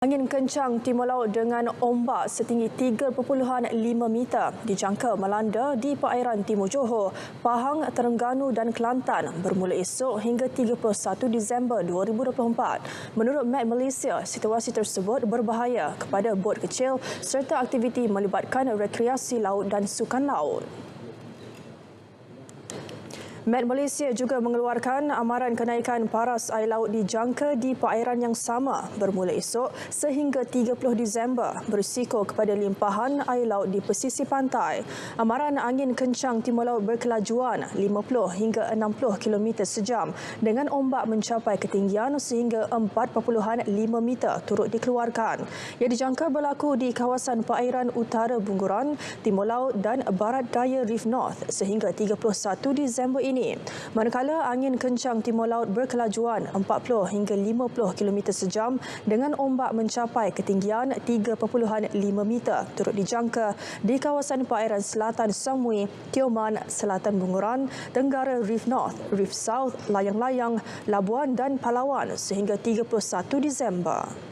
Angin kencang timur laut dengan ombak setinggi 3.5 meter dijangka melanda di perairan Timur Johor, Pahang, Terengganu dan Kelantan bermula esok hingga 31 Disember 2024. Menurut Met Malaysia, situasi tersebut berbahaya kepada bot kecil serta aktiviti melibatkan rekreasi laut dan sukan laut. Met Malaysia juga mengeluarkan amaran kenaikan paras air laut dijangka di perairan yang sama bermula esok sehingga 30 Disember berisiko kepada limpahan air laut di pesisir pantai. Amaran angin kencang timur laut berkelajuan 50 hingga 60 km sejam dengan ombak mencapai ketinggian sehingga 4.5 meter turut dikeluarkan. Ia dijangka berlaku di kawasan perairan utara Bunguran, Timur Laut dan Barat Daya Reef North sehingga 31 Disember ini. Manakala angin kencang timur laut berkelajuan 40 hingga 50 km sejam dengan ombak mencapai ketinggian 3.5 meter turut dijangka di kawasan perairan selatan Samui, Tioman, Selatan Bunguran, Tenggara Reef North, Reef South, Layang-Layang, Labuan dan Palawan sehingga 31 Disember.